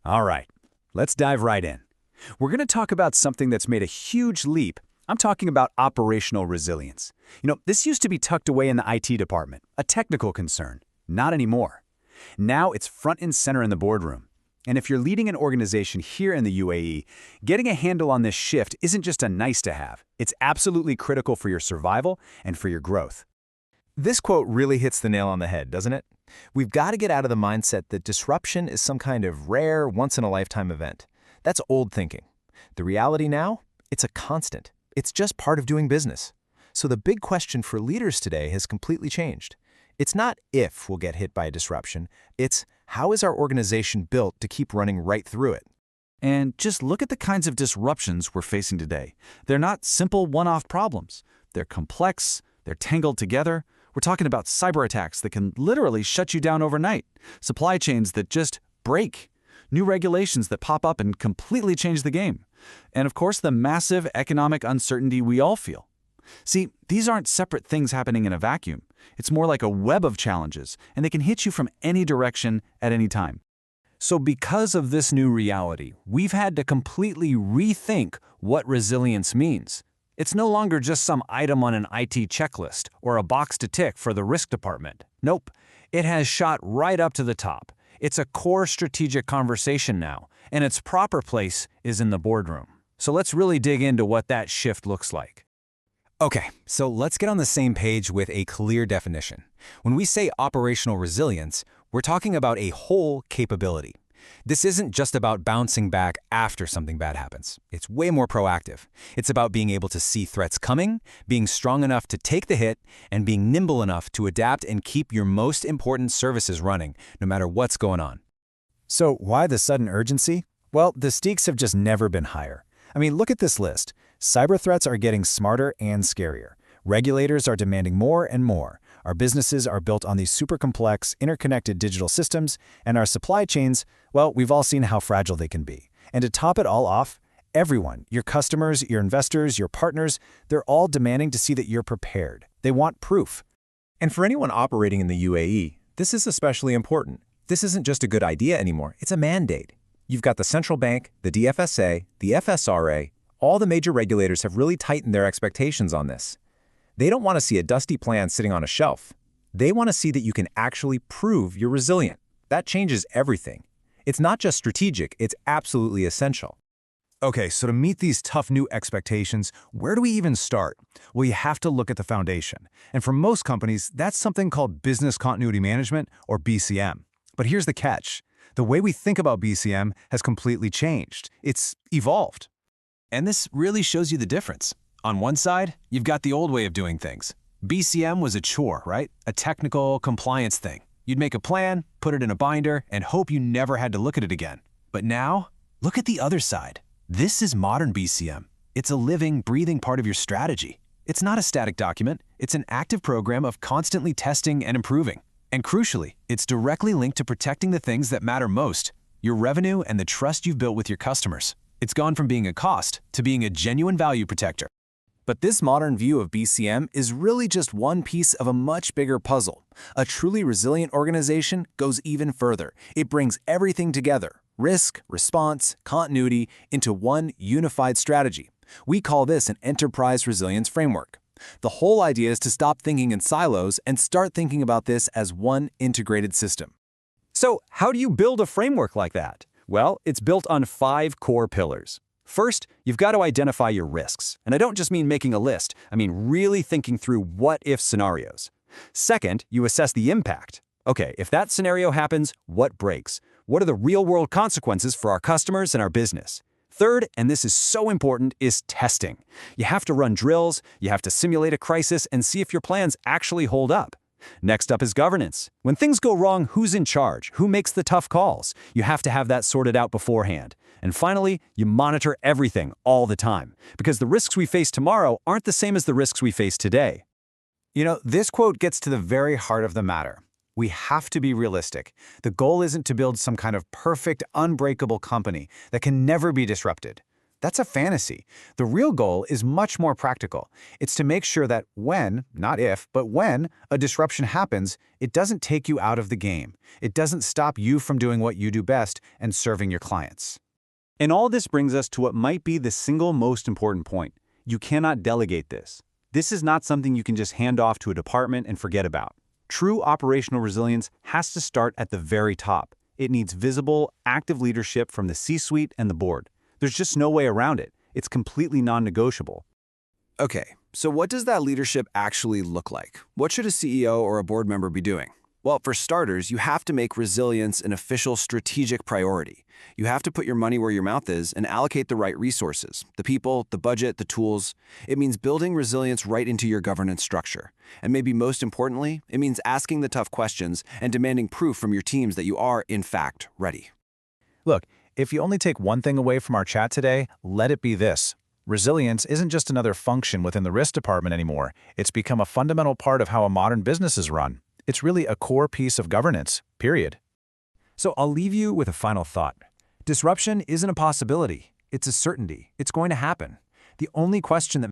All right, let's dive right in. We're going to talk about something that's made a huge leap. I'm talking about operational resilience. This used to be tucked away in the IT department, a technical concern. Not anymore. Now it's front and center in the boardroom. And if you're leading an organization here in the UAE, getting a handle on this shift isn't just a nice to have. It's absolutely critical for your survival and for your growth. This quote really hits the nail on the head, doesn't it? We've got to get out of the mindset that disruption is some kind of rare, once-in-a-lifetime event. That's old thinking. The reality now? It's a constant. It's just part of doing business. So the big question for leaders today has completely changed. It's not if we'll get hit by a disruption, it's how is our organization built to keep running right through it? And just look at the kinds of disruptions we're facing today. They're not simple one-off problems. They're complex, they're tangled together. We're talking about cyber attacks that can literally shut you down overnight, supply chains that just break, new regulations that pop up and completely change the game, and of course the massive economic uncertainty we all feel. See, these aren't separate things happening in a vacuum. It's more like a web of challenges, and they can hit you from any direction at any time. So because of this new reality, we've had to completely rethink what resilience means. It's no longer just some item on an IT checklist or a box to tick for the risk department. Nope, it has shot right up to the top. It's a core strategic conversation now, and its proper place is in the boardroom. So let's really dig into what that shift looks like. Okay, so let's get on the same page with a clear definition. When we say operational resilience, we're talking about a whole capability. This isn't just about bouncing back after something bad happens. It's way more proactive. It's about being able to see threats coming, being strong enough to take the hit, and being nimble enough to adapt and keep your most important services running, no matter what's going on. So why the sudden urgency? Well, the stakes have just never been higher. Look at this list. Cyber threats are getting smarter and scarier. Regulators are demanding more and more. Our businesses are built on these super complex, interconnected digital systems, and our supply chains, well, we've all seen how fragile they can be. And to top it all off, everyone, your customers, your investors, your partners, they're all demanding to see that you're prepared. They want proof. And for anyone operating in the UAE, this is especially important. This isn't just a good idea anymore, it's a mandate. You've got the central bank, the DFSA, the FSRA, all the major regulators have really tightened their expectations on this. They don't want to see a dusty plan sitting on a shelf. They want to see that you can actually prove you're resilient. That changes everything. It's not just strategic, it's absolutely essential. Okay, so to meet these tough new expectations, where do we even start? Well, you have to look at the foundation. And for most companies, that's something called business continuity management, or BCM. But here's the catch. The way we think about BCM has completely changed. It's evolved. And this really shows you the difference. On one side, you've got the old way of doing things. BCM was a chore, right? A technical compliance thing. You'd make a plan, put it in a binder, and hope you never had to look at it again. But now, look at the other side. This is modern BCM. It's a living, breathing part of your strategy. It's not a static document. It's an active program of constantly testing and improving. And crucially, it's directly linked to protecting the things that matter most, your revenue and the trust you've built with your customers. It's gone from being a cost to being a genuine value protector. But this modern view of BCM is really just one piece of a much bigger puzzle. A truly resilient organization goes even further. It brings everything together, risk, response, continuity, into one unified strategy. We call this an enterprise resilience framework. The whole idea is to stop thinking in silos and start thinking about this as one integrated system. So how do you build a framework like that? Well, it's built on 5 core pillars. First, you've got to identify your risks. And I don't just mean making a list. I mean really thinking through what-if scenarios. Second, you assess the impact. Okay, if that scenario happens, what breaks? What are the real-world consequences for our customers and our business? Third, and this is so important, is testing. You have to run drills, you have to simulate a crisis, and see if your plans actually hold up. Next up is governance. When things go wrong, who's in charge? Who makes the tough calls? You have to have that sorted out beforehand. And finally, you monitor everything all the time, because the risks we face tomorrow aren't the same as the risks we face today. This quote gets to the very heart of the matter. We have to be realistic. The goal isn't to build some kind of perfect, unbreakable company that can never be disrupted. That's a fantasy. The real goal is much more practical. It's to make sure that when, not if, but when a disruption happens, it doesn't take you out of the game. It doesn't stop you from doing what you do best and serving your clients. And all this brings us to what might be the single most important point. You cannot delegate this. This is not something you can just hand off to a department and forget about. True operational resilience has to start at the very top. It needs visible, active leadership from the C-suite and the board. There's just no way around it. It's completely non-negotiable. Okay, so what does that leadership actually look like? What should a CEO or a board member be doing? Well, for starters, you have to make resilience an official strategic priority. You have to put your money where your mouth is and allocate the right resources, the people, the budget, the tools. It means building resilience right into your governance structure. And maybe most importantly, it means asking the tough questions and demanding proof from your teams that you are, in fact, ready. Look, if you only take one thing away from our chat today, let it be this. Resilience isn't just another function within the risk department anymore. It's become a fundamental part of how a modern business is run. It's really a core piece of governance, period. So I'll leave you with a final thought. Disruption isn't a possibility. It's a certainty. It's going to happen. The only question that